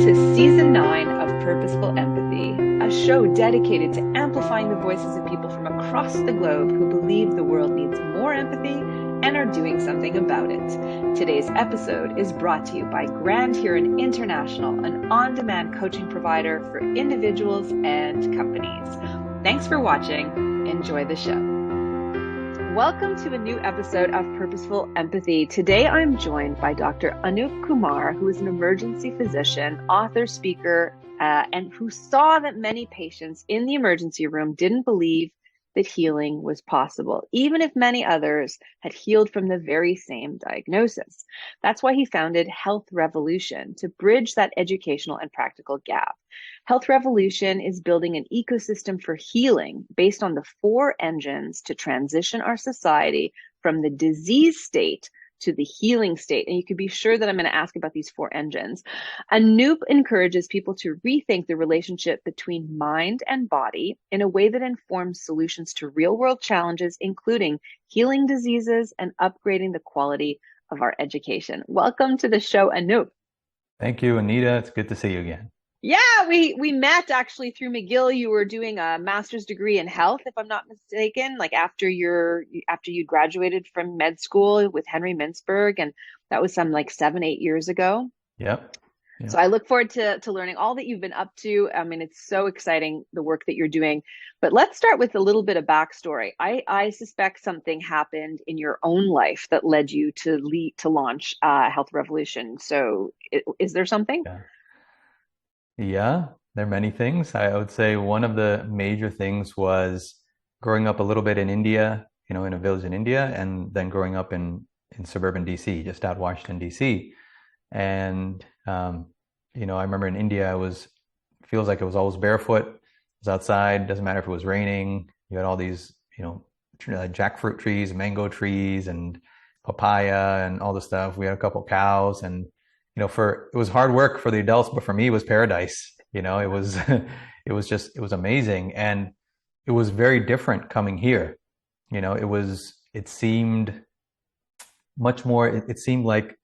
to Season 9 of Purposeful Empathy, a show dedicated to amplifying the voices of people from across the globe who believe the world needs more empathy and are doing something about it. Today's episode is brought to you by Grand Huron International, an on-demand coaching provider for individuals and companies. Thanks for watching. Enjoy the show. Welcome to a new episode of Purposeful Empathy. Today I'm joined by Dr. Anoop Kumar, who is an emergency physician, author, speaker, and who saw that many patients in the emergency room didn't believe that healing was possible, even if many others had healed from the very same diagnosis. That's why he founded Health Revolution, to bridge that educational and practical gap. Health Revolution is building an ecosystem for healing based on the 4 engines to transition our society from the disease state to the healing state. And you can be sure that I'm going to ask about these 4 engines. Anoop encourages people to rethink the relationship between mind and body in a way that informs solutions to real-world challenges, including healing diseases and upgrading the quality of our education. Welcome to the show, Anoop. Thank you, Anita. It's good to see you again. Yeah, we met actually through McGill. You were doing a master's degree in health, if I'm not mistaken, like after you graduated from med school with Henry Mintzberg, and that was some like 7-8 years ago. Yep. So I look forward to learning all that you've been up to. I mean, it's so exciting, the work that you're doing. But let's start with a little bit of backstory. I suspect something happened in your own life that led you to launch Health Revolution. So is there something? Yeah, there are many things. I would say one of the major things was growing up a little bit in India, in a village in India, and then growing up in suburban DC, just out Washington, DC. And, I remember in India, feels like it was always barefoot. It was outside, doesn't matter if it was raining. You had all these, jackfruit trees, mango trees, and papaya and all this stuff. We had a couple cows, and it was hard work for the adults, but for me, it was paradise. It was, it was amazing. And it was very different coming here. It seemed much more, it seemed like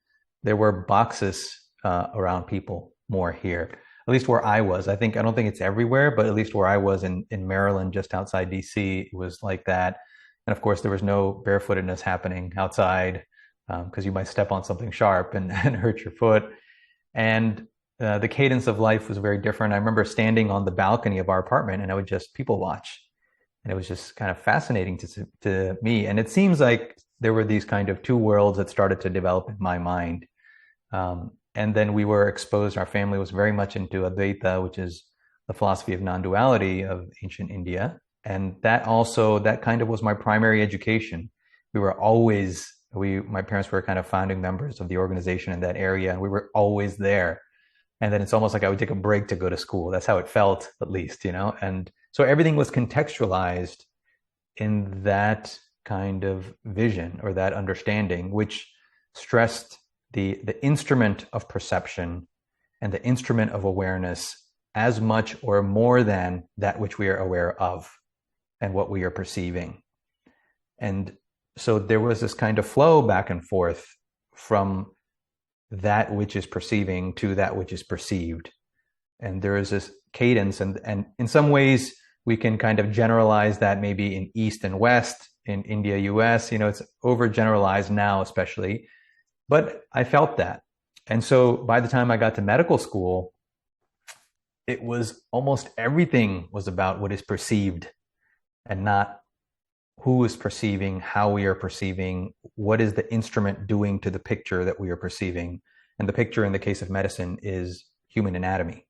there were boxes around people more here, at least where I was. I don't think it's everywhere, but at least where I was in Maryland, just outside DC, it was like that. And of course, there was no barefootedness happening outside, because you might step on something sharp and hurt your foot. And the cadence of life was very different. I remember standing on the balcony of our apartment, and I would just people watch. And it was just kind of fascinating to me. And it seems like there were these kind of 2 worlds that started to develop in my mind. And then we were exposed, our family was very much into Advaita, which is the philosophy of non-duality of ancient India. And that kind of was my primary education. My parents were kind of founding members of the organization in that area, and we were always there. And then it's almost like I would take a break to go to school. That's how it felt, at least, And so everything was contextualized in that kind of vision or that understanding, which stressed the instrument of perception and the instrument of awareness as much or more than that which we are aware of and what we are perceiving. And so there was this kind of flow back and forth from that which is perceiving to that which is perceived. And there is this cadence. And in some ways, we can kind of generalize that maybe in East and West, in India, US, it's overgeneralized now, especially. But I felt that. And so by the time I got to medical school, it was almost everything was about what is perceived and not who is perceiving, how we are perceiving, what is the instrument doing to the picture that we are perceiving. And the picture in the case of medicine is human anatomy,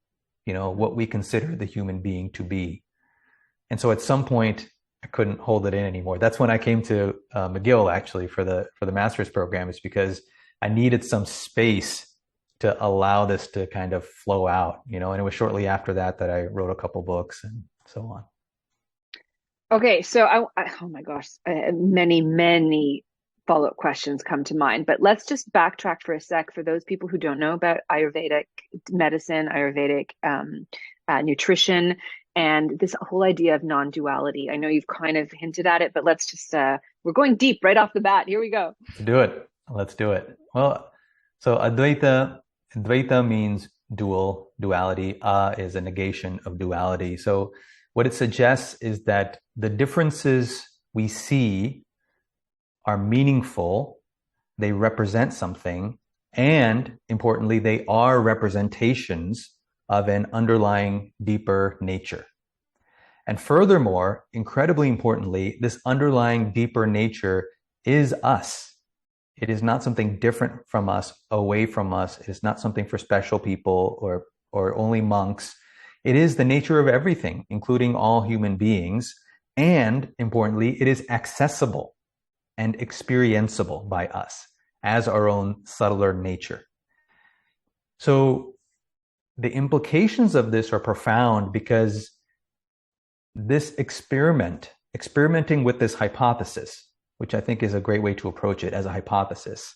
what we consider the human being to be. And so at some point, I couldn't hold it in anymore. That's when I came to McGill, actually, for the master's program. It's because I needed some space to allow this to kind of flow out, and it was shortly after that I wrote a couple books and so on. Okay, so oh my gosh, many follow-up questions come to mind, but let's just backtrack for a sec for those people who don't know about Ayurvedic medicine, Ayurvedic nutrition, and this whole idea of non-duality. I know you've kind of hinted at it, but let's just, we're going deep right off the bat. Here we go. Let's do it. Well, so Advaita means duality. Is a negation of duality. So what it suggests is that the differences we see are meaningful, they represent something, and importantly, they are representations of an underlying deeper nature. And furthermore, incredibly importantly, this underlying deeper nature is us. It is not something different from us, away from us. It is not something for special people or only monks. It is the nature of everything, including all human beings. And importantly, it is accessible and experienceable by us as our own subtler nature. So the implications of this are profound, because this experimenting with this hypothesis, which I think is a great way to approach it as a hypothesis,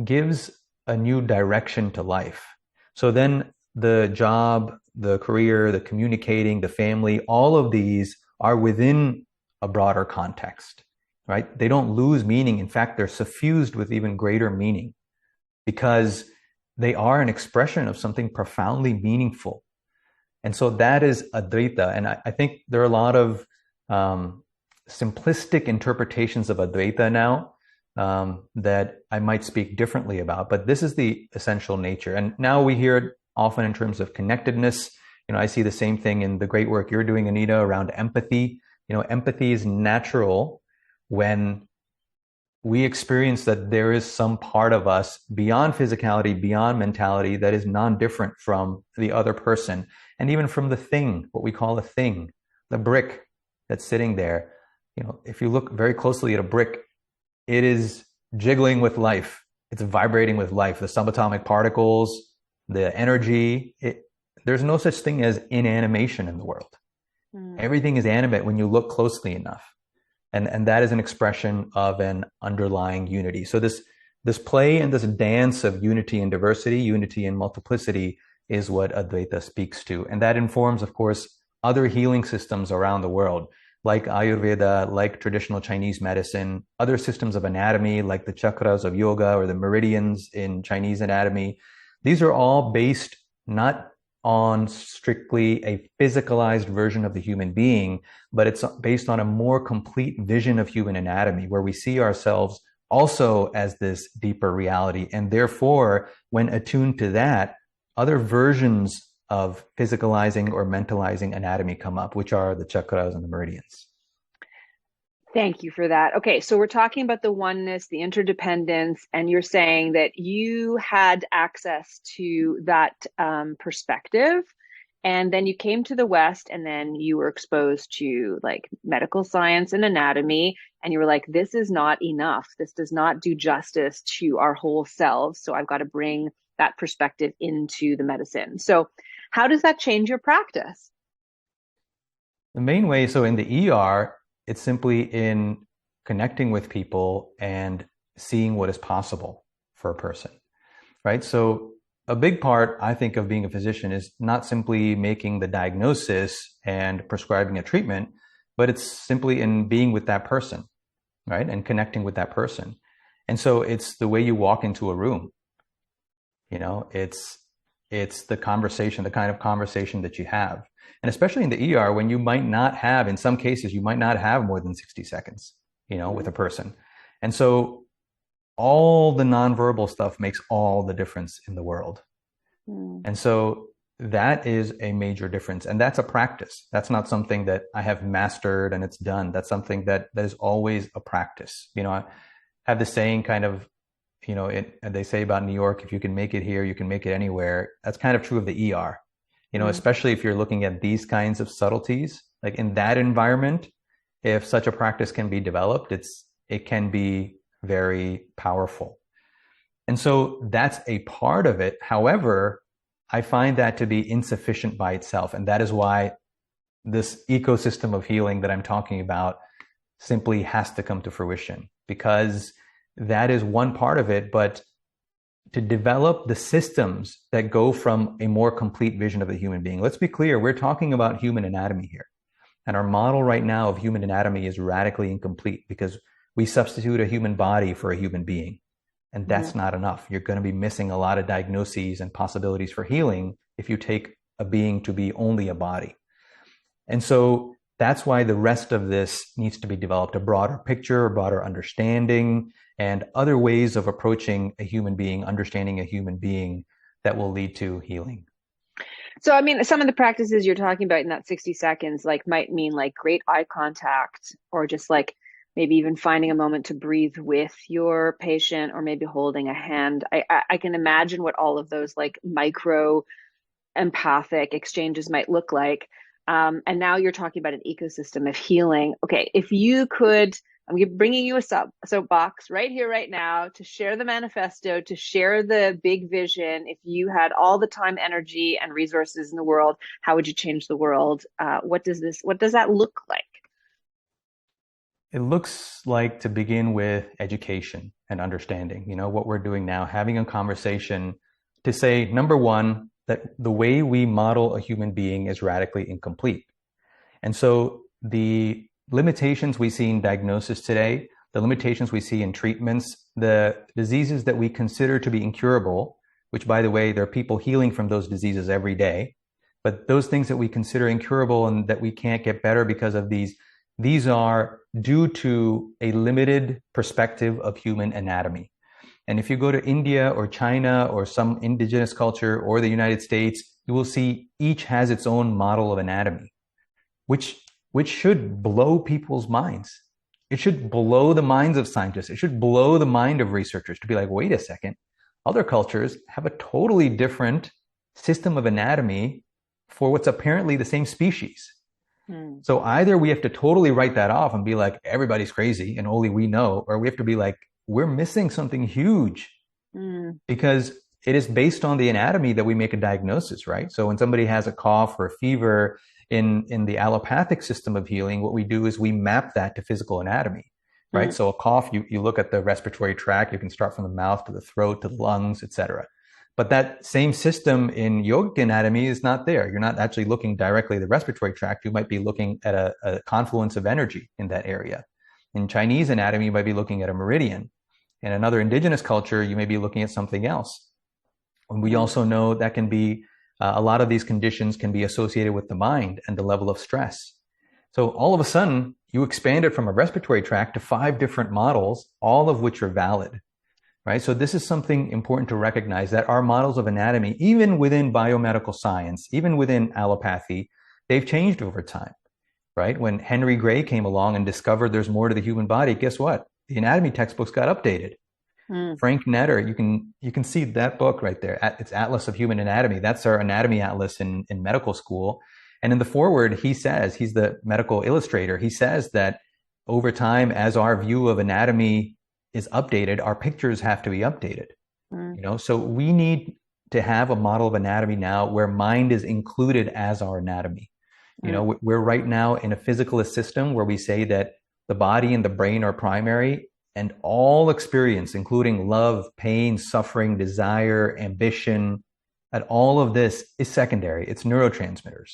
gives a new direction to life. So then the job, the career, the communicating, the family, all of these are within a broader context, right? They don't lose meaning. In fact, they're suffused with even greater meaning, because they are an expression of something profoundly meaningful. And so that is Advaita. And I think there are a lot of simplistic interpretations of Advaita now that I might speak differently about, but this is the essential nature. And now we hear it often in terms of connectedness. I see the same thing in the great work you're doing, Anita, around empathy. Empathy is natural when we experience that there is some part of us beyond physicality, beyond mentality, that is non-different from the other person, and even from the thing, what we call a thing, the brick that's sitting there. If you look very closely at a brick, it is jiggling with life. It's vibrating with life. The subatomic particles, the energy, there's no such thing as inanimation in the world. Everything is animate when you look closely enough. And that is an expression of an underlying unity. So this play and this dance of unity and diversity, unity and multiplicity, is what Advaita speaks to. And that informs, of course, other healing systems around the world, like Ayurveda, like traditional Chinese medicine, other systems of anatomy, like the chakras of yoga or the meridians in Chinese anatomy. These are all based not on strictly a physicalized version of the human being, but it's based on a more complete vision of human anatomy, where we see ourselves also as this deeper reality. And therefore, when attuned to that, other versions of physicalizing or mentalizing anatomy come up, which are the chakras and the meridians. Thank you for that. Okay, so we're talking about the oneness, the interdependence, and you're saying that you had access to that perspective, and then you came to the West, and then you were exposed to like medical science and anatomy, and you were like, this is not enough. This does not do justice to our whole selves. So I've got to bring that perspective into the medicine. So how does that change your practice? The main way, so in the ER, it's simply in connecting with people and seeing what is possible for a person, right? So a big part, I think, of being a physician is not simply making the diagnosis and prescribing a treatment, but it's simply in being with that person, right? And connecting with that person. And so it's the way you walk into a room. It's the conversation, the kind of conversation that you have. And especially in the ER, when you might not have, in some cases, you might not have more than 60 seconds, with a person. And so all the nonverbal stuff makes all the difference in the world. And so that is a major difference. And that's a practice. That's not something that I have mastered and it's done. That's something that is always a practice. I have the saying kind of, they say about New York, if you can make it here, you can make it anywhere. That's kind of true of the ER. Especially if you're looking at these kinds of subtleties, like in that environment, if such a practice can be developed, it can be very powerful. And so that's a part of it. However, I find that to be insufficient by itself. And that is why this ecosystem of healing that I'm talking about simply has to come to fruition, because that is one part of it. But to develop the systems that go from a more complete vision of the human being. Let's be clear, we're talking about human anatomy here. And our model right now of human anatomy is radically incomplete, because we substitute a human body for a human being. And that's not enough. You're going to be missing a lot of diagnoses and possibilities for healing if you take a being to be only a body. And so that's why the rest of this needs to be developed, a broader picture, a broader understanding, and other ways of approaching a human being, understanding a human being that will lead to healing. So, I mean, some of the practices you're talking about in that 60 seconds, like might mean like great eye contact, or just like maybe even finding a moment to breathe with your patient, or maybe holding a hand. I can imagine what all of those like micro empathic exchanges might look like. And now you're talking about an ecosystem of healing. Okay, if you could, I'm bringing you a soapbox right here, right now, to share the manifesto, to share the big vision. If you had all the time, energy, and resources in the world, how would you change the world? What does that look like? It looks like, to begin with, education and understanding, what we're doing now, having a conversation to say, number one, that the way we model a human being is radically incomplete. And so the limitations we see in diagnosis today, the limitations we see in treatments, the diseases that we consider to be incurable, which, by the way, there are people healing from those diseases every day, but those things that we consider incurable and that we can't get better because of these are due to a limited perspective of human anatomy. And if you go to India or China or some indigenous culture or the United States, you will see each has its own model of anatomy, which should blow people's minds. It should blow the minds of scientists. It should blow the mind of researchers to be like, wait a second, other cultures have a totally different system of anatomy for what's apparently the same species. So either we have to totally write that off and be like, everybody's crazy and only we know, or we have to be like, we're missing something huge because it is based on the anatomy that we make a diagnosis, right? So when somebody has a cough or a fever in the allopathic system of healing, what we do is we map that to physical anatomy, right? So a cough, you look at the respiratory tract, you can start from the mouth to the throat to the lungs, etc. But that same system in yogic anatomy is not there. You're not actually looking directly at the respiratory tract. You might be looking at a confluence of energy in that area. In Chinese anatomy, you might be looking at a meridian. In another indigenous culture, you may be looking at something else. And we also know that can be, a lot of these conditions can be associated with the mind and the level of stress. So all of a sudden, you expanded from a respiratory tract to 5 different models, all of which are valid, right? So this is something important to recognize, that our models of anatomy, even within biomedical science, even within allopathy, they've changed over time. Right? When Henry Gray came along and discovered there's more to the human body, guess what? The anatomy textbooks got updated. Frank Netter, you can see that book right there. It's Atlas of Human Anatomy. That's our anatomy atlas in medical school. And in the foreword, he says, he's the medical illustrator, he says that over time, as our view of anatomy is updated, our pictures have to be updated. So we need to have a model of anatomy now where mind is included as our anatomy. We're right now in a physicalist system where we say that the body and the brain are primary, and all experience, including love, pain, suffering, desire, ambition, and all of this is secondary. It's neurotransmitters.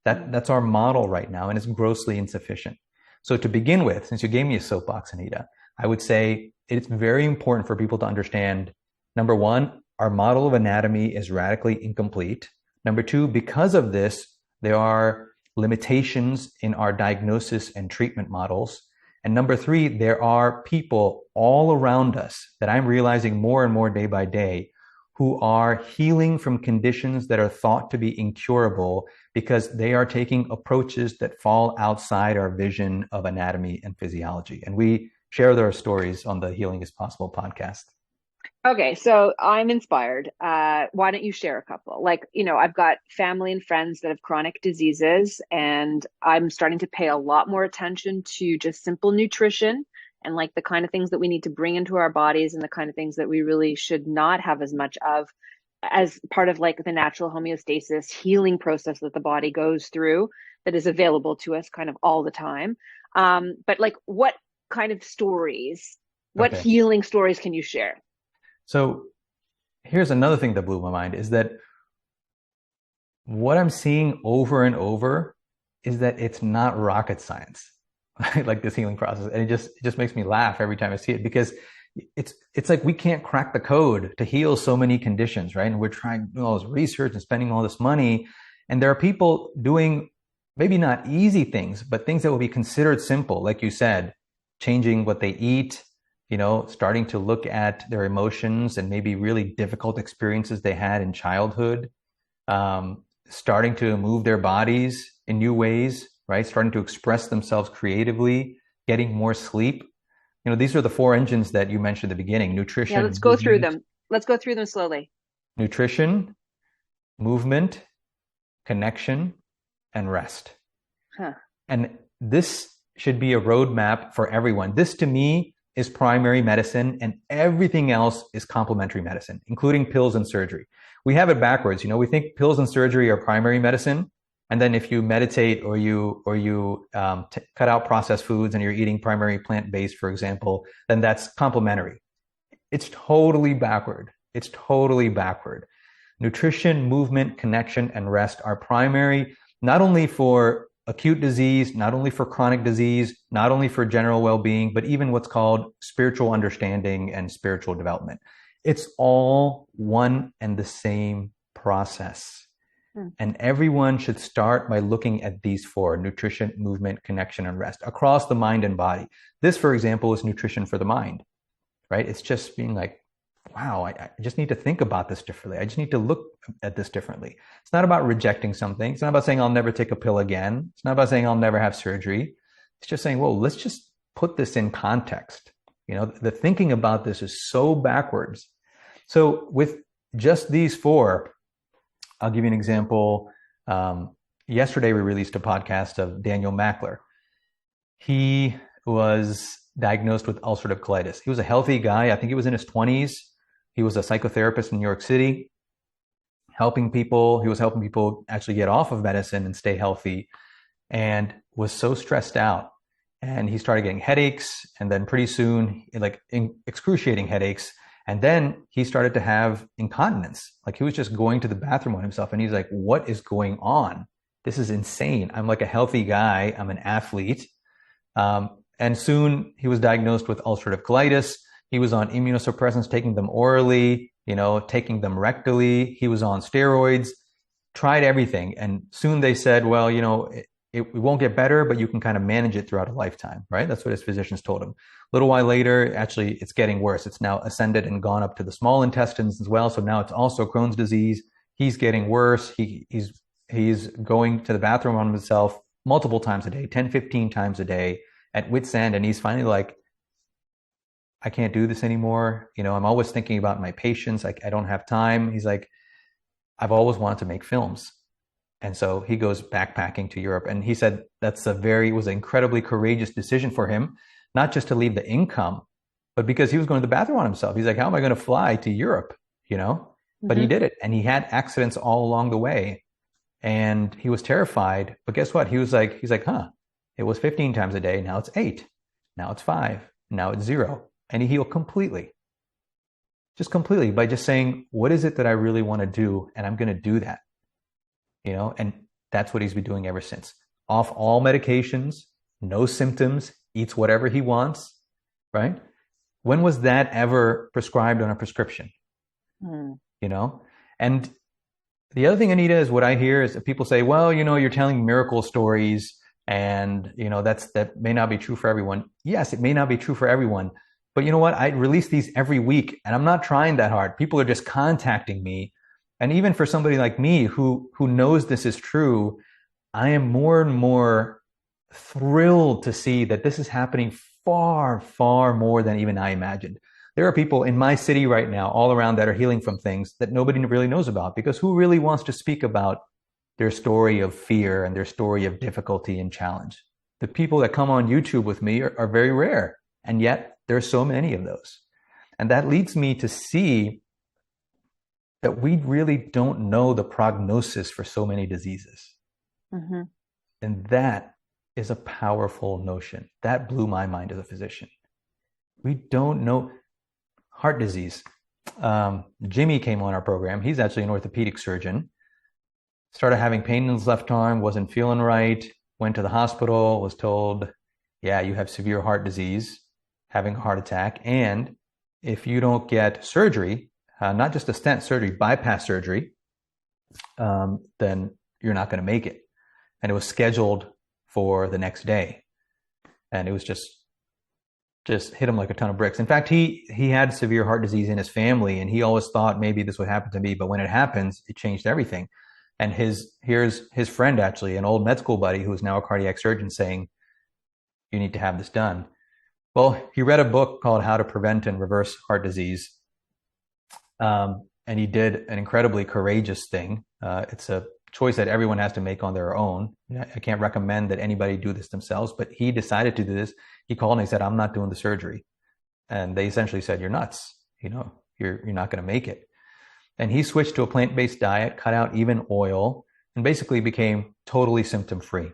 That's our model right now, and it's grossly insufficient. So to begin with, since you gave me a soapbox, Anita, I would say it's very important for people to understand, number one, our model of anatomy is radically incomplete. Number two, because of this, there are limitations in our diagnosis and treatment models. And number three, there are people all around us that I'm realizing more and more day by day who are healing from conditions that are thought to be incurable because they are taking approaches that fall outside our vision of anatomy and physiology. And we share their stories on the Healing is Possible podcast. Okay, so I'm inspired. Why don't you share a couple? Like, I've got family and friends that have chronic diseases, and I'm starting to pay a lot more attention to just simple nutrition and like the kind of things that we need to bring into our bodies and the kind of things that we really should not have as much of as part of like the natural homeostasis healing process that the body goes through that is available to us kind of all the time. But like, what kind of stories, what healing stories can you share? So here's another thing that blew my mind is that what I'm seeing over and over is that it's not rocket science, like this healing process. And it just makes me laugh every time I see it, because it's like we can't crack the code to heal so many conditions, right? And we're trying to do all this research and spending all this money. And there are people doing maybe not easy things, but things that will be considered simple, like you said, changing what they eat, starting to look at their emotions and maybe really difficult experiences they had in childhood, starting to move their bodies in new ways, right? Starting to express themselves creatively, getting more sleep. These are the four engines that you mentioned at the beginning: Yeah, nutrition, let's go through movement, them. Let's go through them slowly. nutrition, movement, connection, and rest. Huh. And this should be a roadmap for everyone. This to me is primary medicine, and everything else is complementary medicine, including pills and surgery. We have it backwards. We think pills and surgery are primary medicine. And then if you meditate or you cut out processed foods and you're eating primary plant-based, for example, then that's complementary. It's totally backward. It's totally backward. Nutrition, movement, connection, and rest are primary, not only for acute disease, not only for chronic disease, not only for general well-being, but even what's called spiritual understanding and spiritual development. It's all one and the same process. And everyone should start by looking at these four: nutrition, movement, connection, and rest, across the mind and body. This, for example, is nutrition for the mind, right? It's just being like, wow, I just need to think about this differently. I just need to look at this differently. It's not about rejecting something. It's not about saying I'll never take a pill again. It's not about saying I'll never have surgery. It's just saying, well, let's just put this in context. The thinking about this is so backwards. So with just these four, I'll give you an example. Yesterday, we released a podcast of Daniel Mackler. He was diagnosed with ulcerative colitis. He was a healthy guy. I think he was in his 20s. He was a psychotherapist in New York City, helping people. He was helping people actually get off of medicine and stay healthy, and was so stressed out. And he started getting headaches, and then pretty soon, excruciating headaches. And then he started to have incontinence. Like, he was just going to the bathroom on himself. And he's like, what is going on? This is insane. I'm like a healthy guy. I'm an athlete. And soon he was diagnosed with ulcerative colitis. He was on immunosuppressants, taking them orally, taking them rectally. He was on steroids, tried everything. And soon they said, well, it won't get better, but you can kind of manage it throughout a lifetime, right? That's what his physicians told him. A little while later, actually, it's getting worse. It's now ascended and gone up to the small intestines as well. So now it's also Crohn's disease. He's getting worse. He's going to the bathroom on himself multiple times a day, 10, 15 times a day, at wit's end. And he's finally like, I can't do this anymore. I'm always thinking about my patients. I don't have time. He's like, I've always wanted to make films. And so he goes backpacking to Europe. And he said it was an incredibly courageous decision for him, not just to leave the income, but because he was going to the bathroom on himself. He's like, how am I going to fly to Europe? But he did it. And he had accidents all along the way. And he was terrified. But guess what? He's like, it was 15 times a day. Now it's 8. Now it's 5. Now it's 0. And he healed completely. Just completely, by just saying, what is it that I really want to do? And I'm going to do that. And that's what he's been doing ever since. Off all medications, no symptoms, eats whatever he wants, right? When was that ever prescribed on a prescription? And the other thing, Anita, is what I hear is that people say, well, you're telling miracle stories, and that may not be true for everyone. Yes, it may not be true for everyone, but you know what? I release these every week, and I'm not trying that hard. People are just contacting me. And even for somebody like me who knows this is true, I am more and more thrilled to see that this is happening far, far more than even I imagined. There are people in my city right now all around that are healing from things that nobody really knows about, because who really wants to speak about their story of fear and their story of difficulty and challenge? The people that come on YouTube with me are very rare, and yet there are so many of those. And that leads me to see that we really don't know the prognosis for so many diseases. And that is a powerful notion. That blew my mind as a physician. We don't know. Heart disease. Jimmy came on our program. He's actually an orthopedic surgeon. Started having pain in his left arm, wasn't feeling right, went to the hospital, was told, yeah, you have severe heart disease, having a heart attack, and if you don't get surgery, not just a stent surgery, bypass surgery, then you're not going to make it. And it was scheduled for the next day. And it was just hit him like a ton of bricks. In fact, he had severe heart disease in his family, and he always thought maybe this would happen to me. But when it happens, it changed everything. And here's his friend, actually, an old med school buddy who is now a cardiac surgeon, saying, you need to have this done. Well, he read a book called How to Prevent and Reverse Heart Disease. And he did an incredibly courageous thing. It's a choice that everyone has to make on their own. I can't recommend that anybody do this themselves, but he decided to do this. He called and he said, I'm not doing the surgery. And they essentially said, you're nuts. You're not going to make it. And he switched to a plant-based diet, cut out even oil, and basically became totally symptom-free,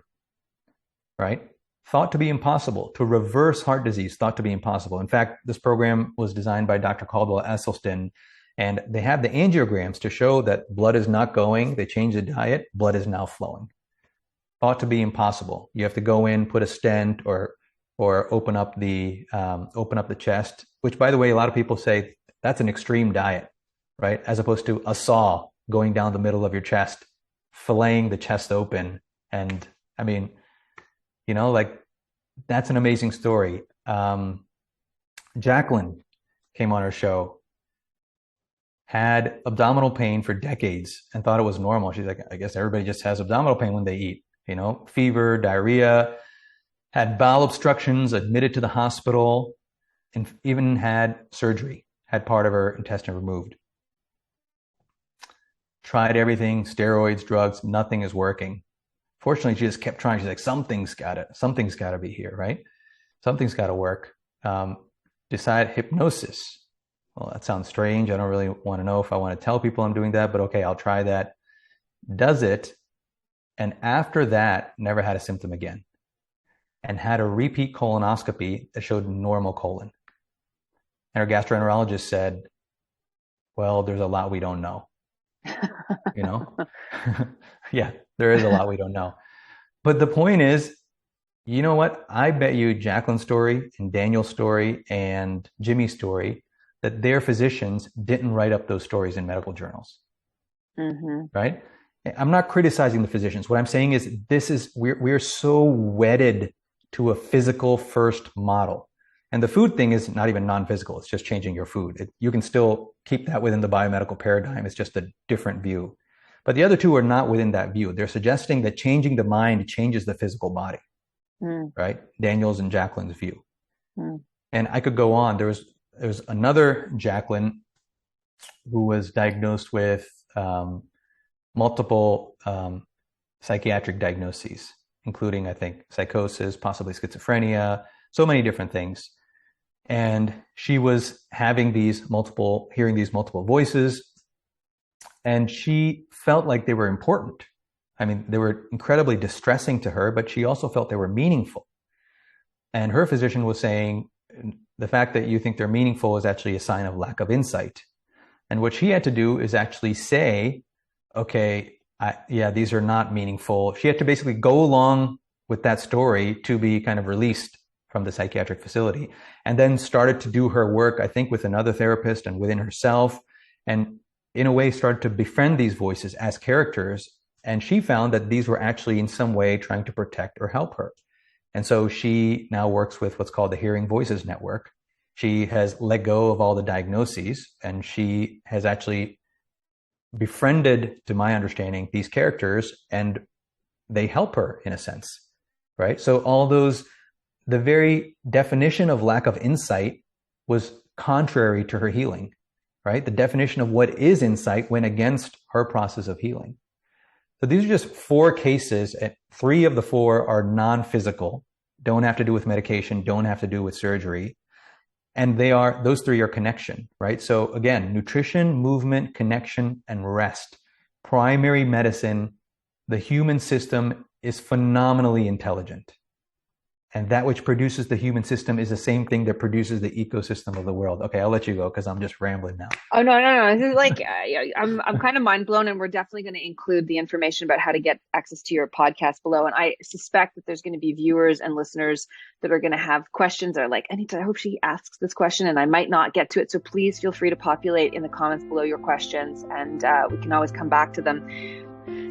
right? Thought to be impossible. To reverse heart disease, thought to be impossible. In fact, this program was designed by Dr. Caldwell Esselstyn, and they have the angiograms to show that blood is not going. They change the diet, blood is now flowing. Thought to be impossible. You have to go in, put a stent, or open up the chest. Which, by the way, a lot of people say that's an extreme diet, right? As opposed to a saw going down the middle of your chest, filleting the chest open. And I mean, like, that's an amazing story. Jacqueline came on our show, had abdominal pain for decades and thought it was normal. She's like, I guess everybody just has abdominal pain when they eat, fever, diarrhea, had bowel obstructions, admitted to the hospital, and even had surgery, had part of her intestine removed. Tried everything, steroids, drugs, nothing is working. Fortunately, she just kept trying. She's like, something's got to be here, right? Something's got to work. Decide hypnosis. Well, that sounds strange. I don't really want to know if I want to tell people I'm doing that, but okay, I'll try that. Does it. And after that, never had a symptom again. And had a repeat colonoscopy that showed normal colon. And her gastroenterologist said, well, there's a lot we don't know. Yeah, there is a lot we don't know. But the point is, you know what? I bet you Jacqueline's story and Daniel's story and Jimmy's story, that their physicians didn't write up those stories in medical journals, right? I'm not criticizing the physicians. What I'm saying is we're so wedded to a physical first model. And the food thing is not even non-physical. It's just changing your food. You can still keep that within the biomedical paradigm. It's just a different view. But the other two are not within that view. They're suggesting that changing the mind changes the physical body, right? Daniel's and Jacqueline's view. And I could go on. There's another Jacqueline who was diagnosed with multiple psychiatric diagnoses, including, I think, psychosis, possibly schizophrenia, so many different things. And she was having hearing these multiple voices, and she felt like they were important. I mean, they were incredibly distressing to her, but she also felt they were meaningful. And her physician was saying, the fact that you think they're meaningful is actually a sign of lack of insight. And what she had to do is actually say, okay, these are not meaningful. She had to basically go along with that story to be kind of released from the psychiatric facility, and then started to do her work, I think, with another therapist and within herself, and in a way started to befriend these voices as characters. And she found that these were actually in some way trying to protect or help her. And so she now works with what's called the Hearing Voices Network. She has let go of all the diagnoses, and she has actually befriended, to my understanding, these characters, and they help her in a sense, right? So the very definition of lack of insight was contrary to her healing, right? The definition of what is insight went against her process of healing. So these are just 4 cases, and 3 of the 4 are non-physical, don't have to do with medication, don't have to do with surgery. And those 3 are connection, right? So again, nutrition, movement, connection, and rest. Primary medicine, the human system is phenomenally intelligent. And that which produces the human system is the same thing that produces the ecosystem of the world. Okay, I'll let you go because I'm just rambling now. Oh no, no, no. This is like I'm kind of mind blown, and we're definitely going to include the information about how to get access to your podcast below. And I suspect that there's going to be viewers and listeners that are going to have questions that are like, Anita, I hope she asks this question, and I might not get to it. So please feel free to populate in the comments below your questions, and we can always come back to them.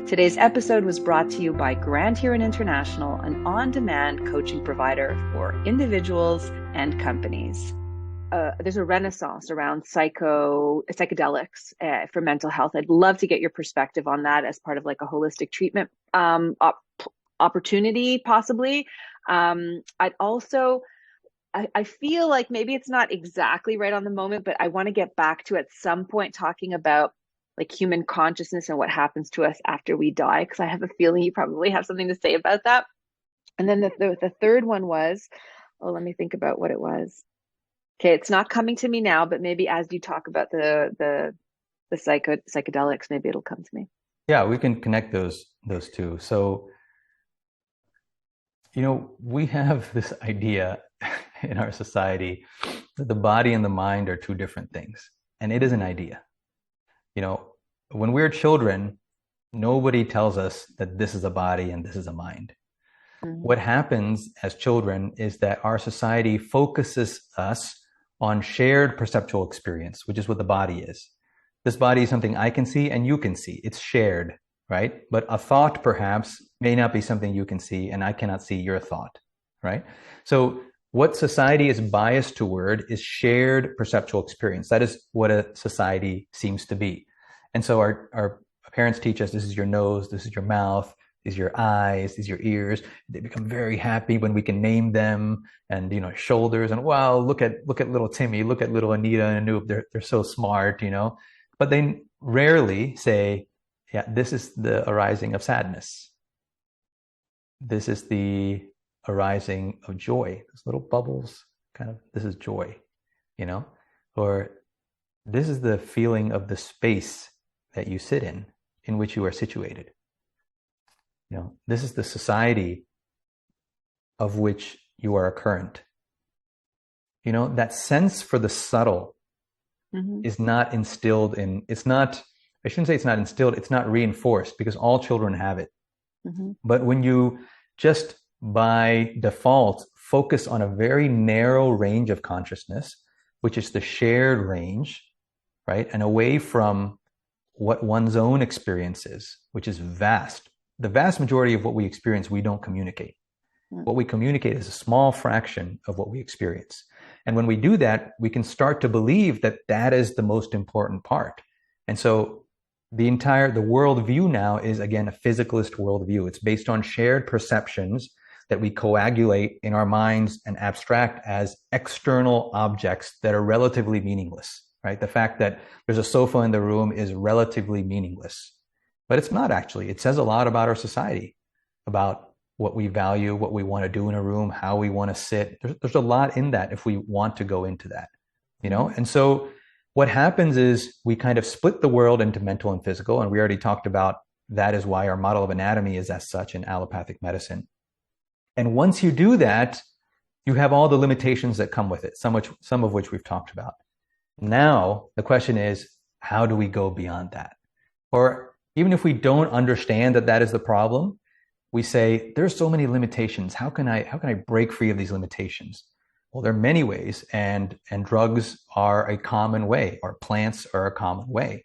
Today's episode was brought to you by Grand Huron International, an on-demand coaching provider for individuals and companies. There's a renaissance around psychedelics for mental health. I'd love to get your perspective on that as part of like a holistic treatment opportunity, possibly. I'd also, I feel like maybe it's not exactly right on the moment, but I want to get back to at some point talking about like human consciousness and what happens to us after we die, because I have a feeling you probably have something to say about that. And then the third one was, let me think about what it was. Okay, it's not coming to me now, but maybe as you talk about the psychedelics, maybe it'll come to me. Yeah, we can connect those two. So, we have this idea in our society that the body and the mind are two different things, and it is an idea. When we're children, nobody tells us that this is a body and this is a mind. Mm-hmm. What happens as children is that our society focuses us on shared perceptual experience, which is what the body is. This body is something I can see and you can see. It's shared, right? But a thought perhaps may not be something you can see, and I cannot see your thought, right? So what society is biased toward is shared perceptual experience. That is what a society seems to be. And so our parents teach us, this is your nose, this is your mouth, these are your eyes, these are your ears. They become very happy when we can name them, and shoulders, and wow, look at little Timmy, look at little Anita and Anoop. They're so smart, But they rarely say, yeah, this is the arising of sadness. This is the arising of joy. Those little bubbles, this is joy, or this is the feeling of the space that you sit in which you are situated. This is the society of which you are a current. That sense for the subtle is not instilled in, I shouldn't say it's not instilled, it's not reinforced, because all children have it. Mm-hmm. But when you just by default focus on a very narrow range of consciousness, which is the shared range, right? And away from what one's own experience is, which is vast. The vast majority of what we experience, we don't communicate. What we communicate is a small fraction of what we experience. And when we do that, we can start to believe that that is the most important part. And so the worldview now is, again, a physicalist worldview. It's based on shared perceptions that we coagulate in our minds and abstract as external objects that are relatively meaningless, right? The fact that there's a sofa in the room is relatively meaningless. But it's not actually. It says a lot about our society, about what we value, what we want to do in a room, how we want to sit. There's a lot in that if we want to go into that, And so what happens is we kind of split the world into mental and physical. And we already talked about that is why our model of anatomy is as such in allopathic medicine. And once you do that, you have all the limitations that come with it, some of which we've talked about. Now, the question is, how do we go beyond that? Or even if we don't understand that that is the problem, we say, there's so many limitations. How can I break free of these limitations? Well, there are many ways, and drugs are a common way, or plants are a common way.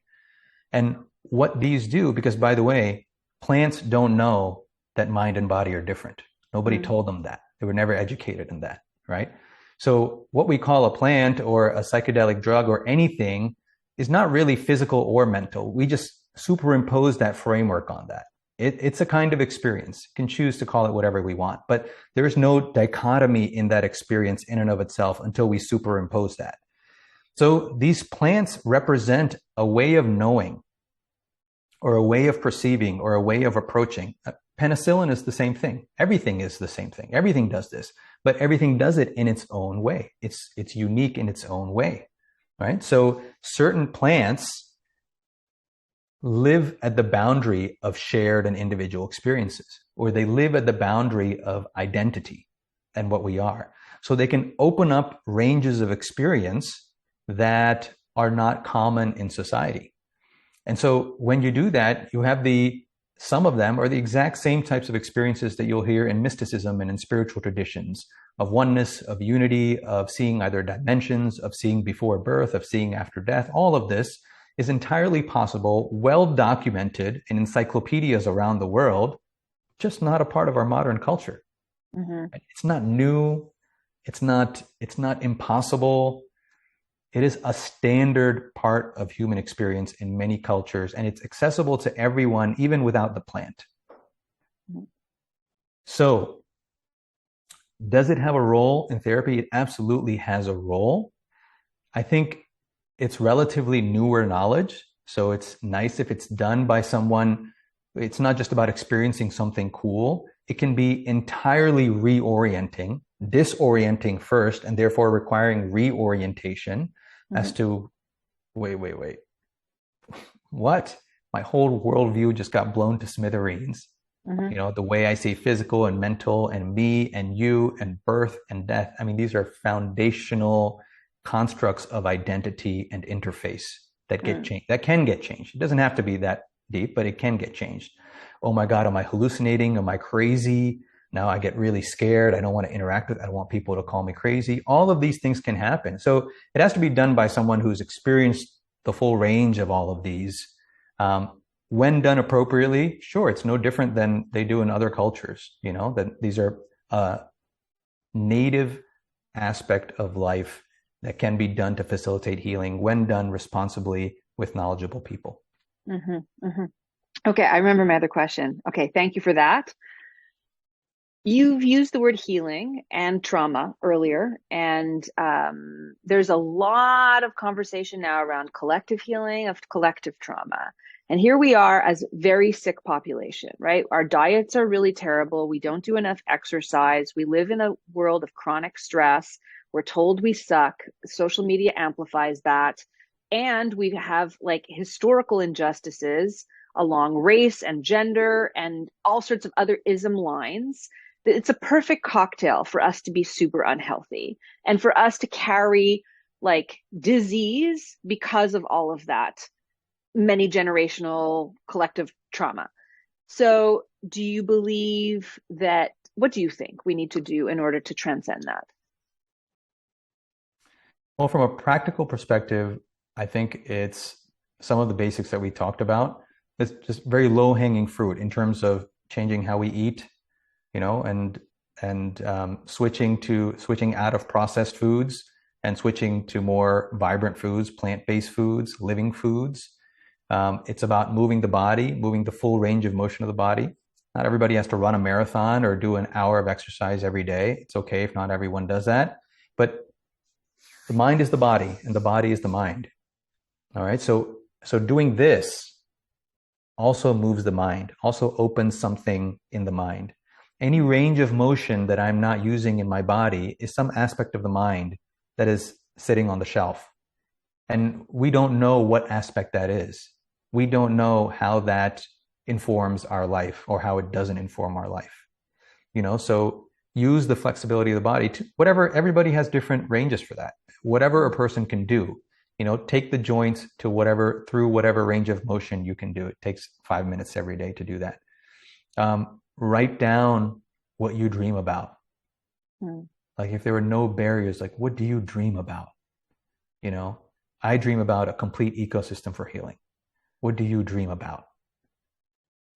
And what these do, because by the way, plants don't know that mind and body are different. Nobody told them that. They were never educated in that, right? So what we call a plant or a psychedelic drug or anything is not really physical or mental. We just superimpose that framework on that. It's a kind of experience. You can choose to call it whatever we want, but there is no dichotomy in that experience in and of itself until we superimpose that. So these plants represent a way of knowing, or a way of perceiving, or a way of approaching. Penicillin is the same thing. Everything is the same thing. Everything does this, but everything does it in its own way. It's unique in its own way, right? So certain plants live at the boundary of shared and individual experiences, or they live at the boundary of identity. and what we are. So they can open up ranges of experience that are not common in society. And so when you do that, you have some of them are the exact same types of experiences that you'll hear in mysticism and in spiritual traditions of oneness, of unity, of seeing other dimensions, of seeing before birth, of seeing after death. All of this is entirely possible, well documented in encyclopedias around the world, just not a part of our modern culture. Mm-hmm. It's not new. It's not impossible. It is a standard part of human experience in many cultures, and it's accessible to everyone, even without the plant. So, does it have a role in therapy? It absolutely has a role. I think it's relatively newer knowledge, so it's nice if it's done by someone. It's not just about experiencing something cool. It can be entirely reorienting, disorienting first, and therefore requiring reorientation as to, wait, what? My whole worldview just got blown to smithereens. You know, the way I see physical and mental and me and you and birth and death. I mean, these are foundational constructs of identity and interface that get changed, that can get changed. It doesn't have to be that deep, but it can get changed. Oh my God, am I hallucinating? Am I crazy? Now I get really scared. I don't want to interact with, I don't want people to call me crazy. All of these things can happen. So it has to be done by someone who's experienced the full range of all of these. When done appropriately, sure, it's no different than they do in other cultures. You know, that these are a native aspect of life that can be done to facilitate healing when done responsibly with knowledgeable people. Okay, I remember my other question. Okay, thank you for that. You've used the word healing and trauma earlier, and there's a lot of conversation now around collective healing of collective trauma. And here we are as very sick population, right? Our diets are really terrible. We don't do enough exercise. We live in a world of chronic stress. We're told we suck. Social media amplifies that. And we have like historical injustices along race and gender and all sorts of other ism lines. It's a perfect cocktail for us to be super unhealthy and for us to carry like disease because of all of that many generational collective trauma. So do you believe that, what do you think we need to do in order to transcend that? Well, from a practical perspective, I think it's some of the basics that we talked about. It's just very low hanging fruit in terms of changing how we eat, you know, and switching out of processed foods and switching to more vibrant foods, plant-based foods, living foods. It's about moving the body, moving the full range of motion of the body. Not everybody has to run a marathon or do an hour of exercise every day. It's okay if not everyone does that. But the mind is the body and the body is the mind. All right. So doing this also moves the mind, also opens something in the mind. Any range of motion that I'm not using in my body is some aspect of the mind that is sitting on the shelf. And we don't know what aspect that is. We don't know how that informs our life or how it doesn't inform our life. You know, so use the flexibility of the body to whatever, everybody has different ranges for that. Whatever a person can do, you know, take the joints to whatever, through whatever range of motion you can do. It takes 5 minutes every day to do that. Write down what you dream about. Like if there were no barriers, like what do you dream about? You know, I dream about a complete ecosystem for healing. What do you dream about?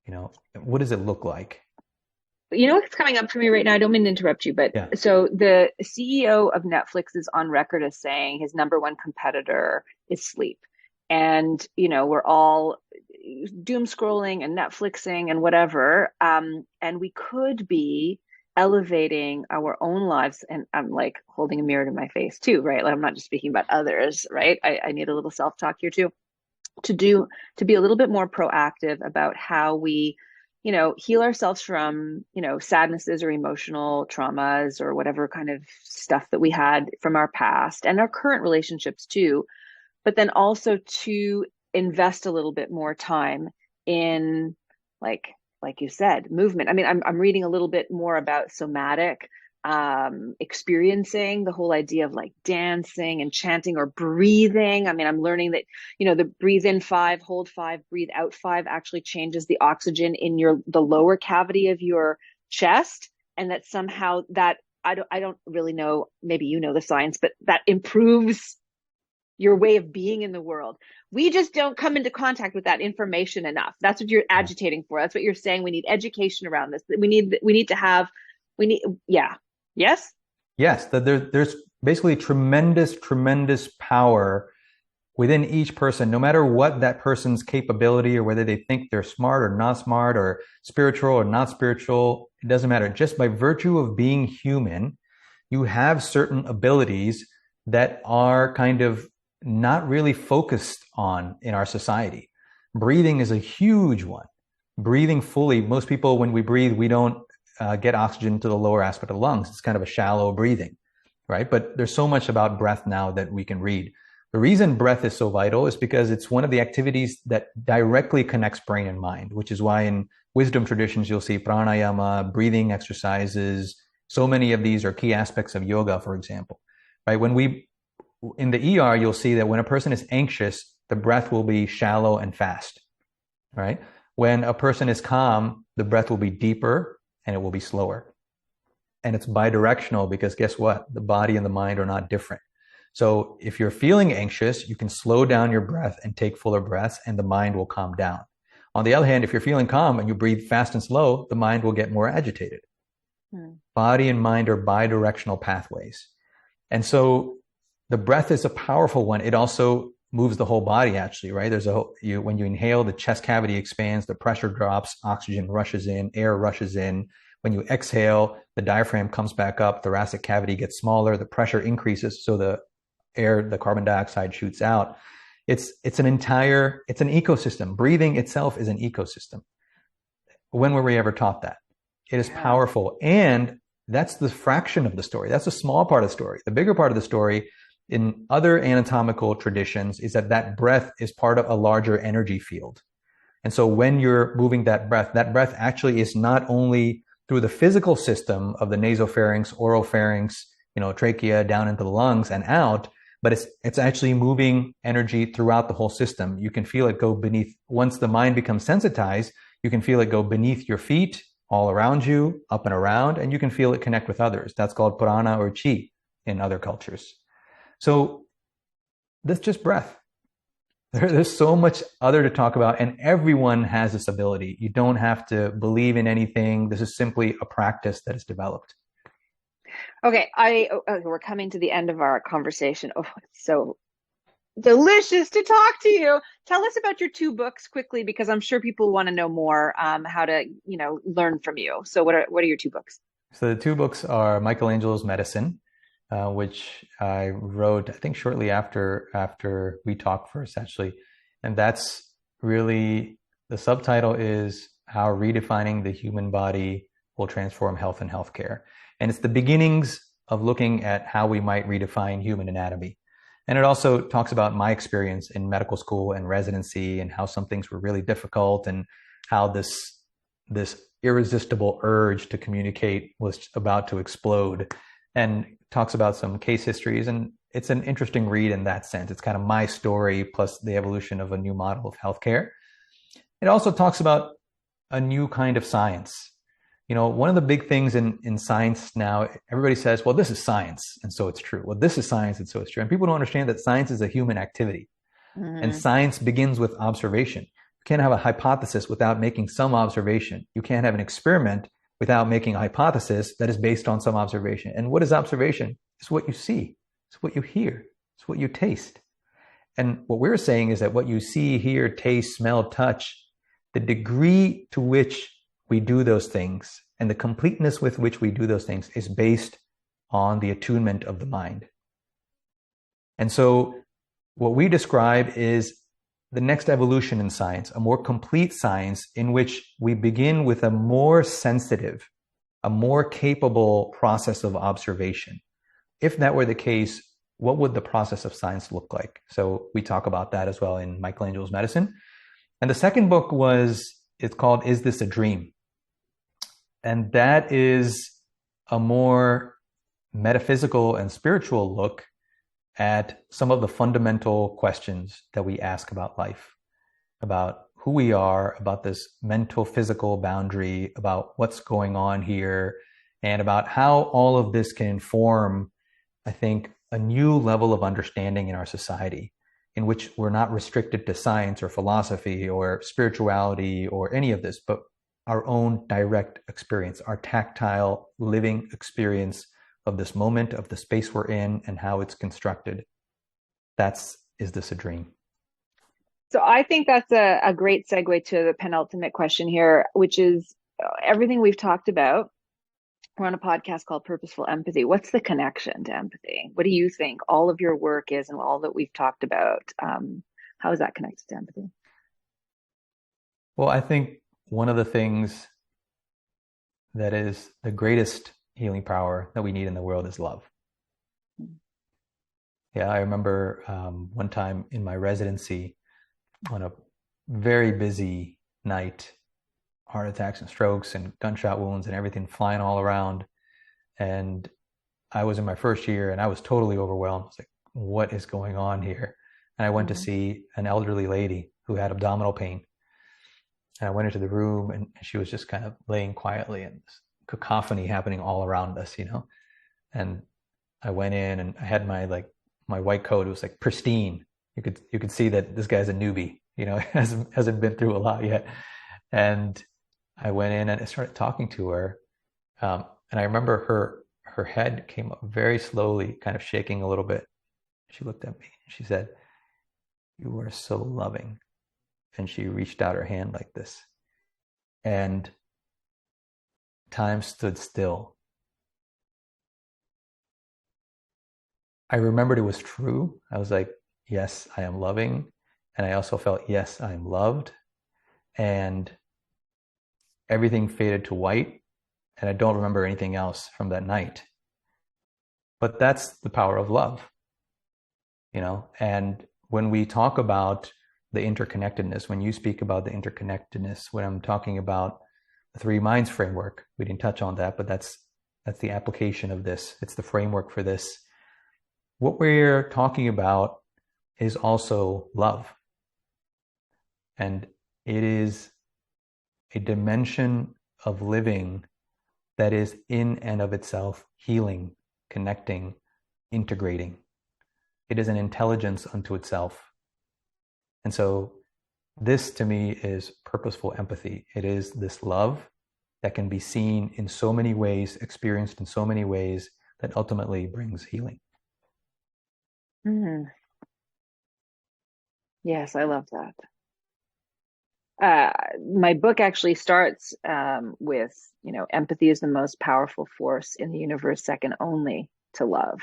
You know, what does it look like? You know what's coming up for me right now? I don't mean to interrupt you, but so the CEO of Netflix is on record as saying his number one competitor is sleep. And, you know, we're all doom scrolling and Netflixing and whatever. And we could be elevating our own lives. And I'm like holding a mirror to my face too, right? Like I'm not just speaking about others, right? I need a little self-talk here too, to be a little bit more proactive about how we, you know, heal ourselves from, you know, sadnesses or emotional traumas or whatever kind of stuff that we had from our past and our current relationships too. But then also to invest a little bit more time in like you said, movement. I mean, I'm reading a little bit more about somatic experiencing the whole idea of like dancing and chanting or breathing. I mean, I'm learning that, the breathe in 5, hold 5, breathe out 5 actually changes the oxygen in the lower cavity of your chest. And that somehow that, I don't really know, maybe you know the science, but that improves your way of being in the world. We just don't come into contact with that information enough. That's what you're agitating for. That's what you're saying. We need education around this. Yeah. Yes? Yes, there's basically tremendous power within each person, no matter what that person's capability or whether they think they're smart or not smart or spiritual or not spiritual. It doesn't matter. Just by virtue of being human, you have certain abilities that are kind of not really focused on in our society. Breathing is a huge one. Breathing fully. Most people, when we breathe, we don't get oxygen to the lower aspect of the lungs. It's kind of a shallow breathing, right? But there's so much about breath now that we can read. The reason breath is so vital is because it's one of the activities that directly connects brain and mind, which is why in wisdom traditions, you'll see pranayama, breathing exercises. So many of these are key aspects of yoga, for example, right? In the ER, you'll see that when a person is anxious, the breath will be shallow and fast, right? When a person is calm, the breath will be deeper and it will be slower. And it's bidirectional because guess what? The body and the mind are not different. So if you're feeling anxious, you can slow down your breath and take fuller breaths and the mind will calm down. On the other hand, if you're feeling calm and you breathe fast and slow, the mind will get more agitated. Body and mind are bidirectional pathways. And so the breath is a powerful one. It also moves the whole body actually, right? When you inhale, the chest cavity expands, the pressure drops, oxygen rushes in, air rushes in. When you exhale, the diaphragm comes back up, thoracic cavity gets smaller, the pressure increases, so the carbon dioxide shoots out. It's an ecosystem. Breathing itself is an ecosystem. When were we ever taught that? It is powerful. And that's the fraction of the story. That's a small part of the story. The bigger part of the story in other anatomical traditions is that breath is part of a larger energy field. And so when you're moving that breath actually is not only through the physical system of the nasopharynx, oropharynx, trachea down into the lungs and out, but it's actually moving energy throughout the whole system. You can feel it go beneath. Once the mind becomes sensitized, you can feel it go beneath your feet, all around you, up and around, and you can feel it connect with others. That's called prana or chi in other cultures. So that's just breath. There's so much other to talk about, and everyone has this ability. You don't have to believe in anything. This is simply a practice that is developed. Okay, we're coming to the end of our conversation. Oh, it's so delicious to talk to you. Tell us about your 2 books quickly, because I'm sure people want to know more how to, learn from you. So what are your 2 books? So the 2 books are Michelangelo's Medicine, which I wrote, I think, shortly after we talked first, actually. And that's really, the subtitle is How Redefining the Human Body Will Transform Health and Healthcare. And it's the beginnings of looking at how we might redefine human anatomy. And it also talks about my experience in medical school and residency and how some things were really difficult and how this irresistible urge to communicate was about to explode, and talks about some case histories. And it's an interesting read in that sense. It's kind of my story plus the evolution of a new model of healthcare. It also talks about a new kind of science. One of the big things in science now, everybody says, well, this is science, and so it's true. Well, this is science, and so it's true. And people don't understand that science is a human activity. And science begins with observation. You can't have a hypothesis without making some observation. You can't have an experiment without making a hypothesis that is based on some observation. And what is observation? It's what you see. It's what you hear. It's what you taste. And what we're saying is that what you see, hear, taste, smell, touch, the degree to which we do those things and the completeness with which we do those things is based on the attunement of the mind. And so what we describe is the next evolution in science, a more complete science in which we begin with a more sensitive, a more capable process of observation. If that were the case, what would the process of science look like? So we talk about that as well in Michelangelo's Medicine. And the second book it's called Is This a Dream? And that is a more metaphysical and spiritual look at some of the fundamental questions that we ask about life, about who we are, about this mental, physical boundary, about what's going on here, and about how all of this can inform, I think, a new level of understanding in our society, in which we're not restricted to science or philosophy or spirituality or any of this, but our own direct experience, our tactile living experience of this moment, of the space we're in, and how it's constructed. Is this a dream? So I think that's a great segue to the penultimate question here, which is everything we've talked about. We're on a podcast called Purposeful Empathy. What's the connection to empathy? What do you think all of your work is and all that we've talked about? How is that connected to empathy? Well, I think one of the things that is the greatest healing power that we need in the world is love. Yeah, I remember one time in my residency on a very busy night, heart attacks and strokes and gunshot wounds and everything flying all around. And I was in my first year and I was totally overwhelmed. I was like, what is going on here? And I went to see an elderly lady who had abdominal pain. And I went into the room and she was just kind of laying quietly and this cacophony happening all around us, you know? And I went in and I had my white coat. It was like pristine. You could see that this guy's a newbie, you know, hasn't been through a lot yet. And I went in and I started talking to her. And I remember her head came up very slowly, kind of shaking a little bit. She looked at me and she said, "You are so loving." And she reached out her hand like this. And time stood still. I remembered it was true. I was like, yes, I am loving. And I also felt, yes, I am loved. And everything faded to white. And I don't remember anything else from that night. But that's the power of love, you know? And when we talk about the interconnectedness, when you speak about the interconnectedness, when I'm talking about the three minds framework, we didn't touch on that, but that's the application of this. It's the framework for this. What we're talking about is also love. And it is a dimension of living that is in and of itself healing, connecting, integrating. It is an intelligence unto itself. And so this to me is purposeful empathy. It is this love that can be seen in so many ways, experienced in so many ways, that ultimately brings healing. Mm. Yes, I love that. My book actually starts with, empathy is the most powerful force in the universe, second only to love.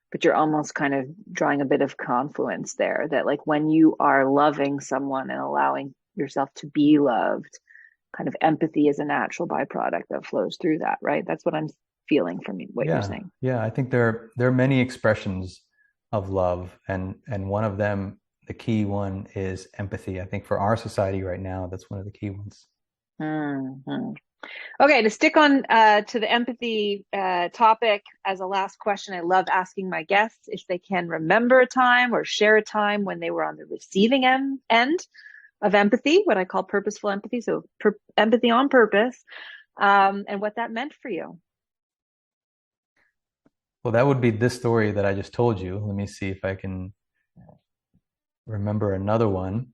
But you're almost kind of drawing a bit of confluence there that like when you are loving someone and allowing yourself to be loved, kind of empathy is a natural byproduct that flows through that, right? That's what I'm feeling from what you're saying. Yeah. I think there are many expressions of love, and one of them, the key one, is empathy. I think for our society right now, that's one of the key ones. Mm-hmm. Okay, to stick on to the empathy topic as a last question, I love asking my guests if they can remember a time or share a time when they were on the receiving end of empathy, what I call purposeful empathy, so empathy on purpose, and what that meant for you. Well, that would be this story that I just told you. Let me see if I can remember another one.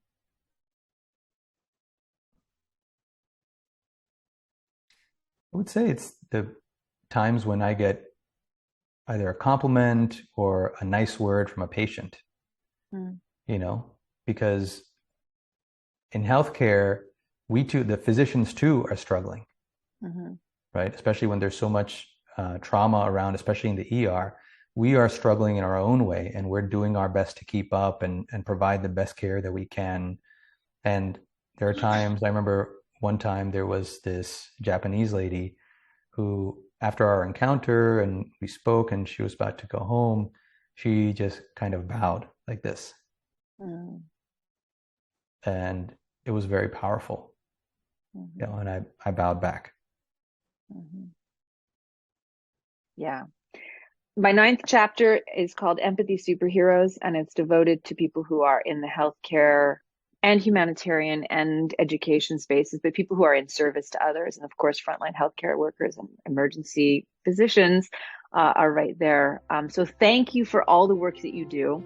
I would say it's the times when I get either a compliment or a nice word from a patient, because in healthcare, the physicians too are struggling, right? Especially when there's so much trauma around, especially in the ER. We are struggling in our own way, and we're doing our best to keep up and provide the best care that we can. And there are times, I remember one time there was this Japanese lady who, after our encounter and we spoke and she was about to go home, she just kind of bowed like this. And it was very powerful, and I bowed back. Yeah. My ninth chapter is called Empathy Superheroes, and it's devoted to people who are in the healthcare and humanitarian and education spaces, but people who are in service to others. And of course, frontline healthcare workers and emergency physicians are right there. So thank you for all the work that you do.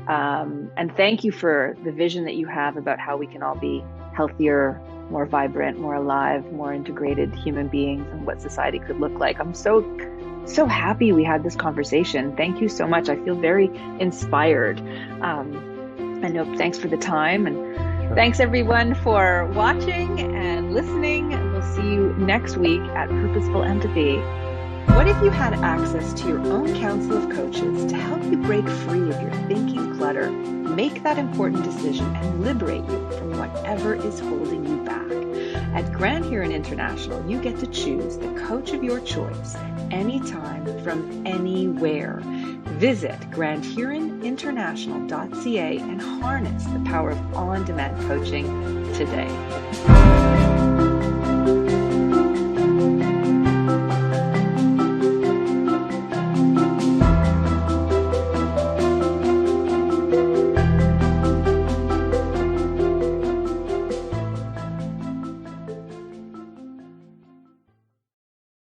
And thank you for the vision that you have about how we can all be healthier, more vibrant, more alive, more integrated human beings, and what society could look like. I'm so happy we had this conversation. Thank you so much. I feel very inspired. Anoop, thanks for the time, and thanks everyone for watching and listening. We'll see you next week at Purposeful Empathy. What if you had access to your own council of coaches to help you break free of your thinking clutter, make that important decision, and liberate you from whatever is holding you back? At Grand Huron International, you get to choose the coach of your choice anytime from anywhere. Visit grandhuroninternational.ca and harness the power of on-demand coaching today.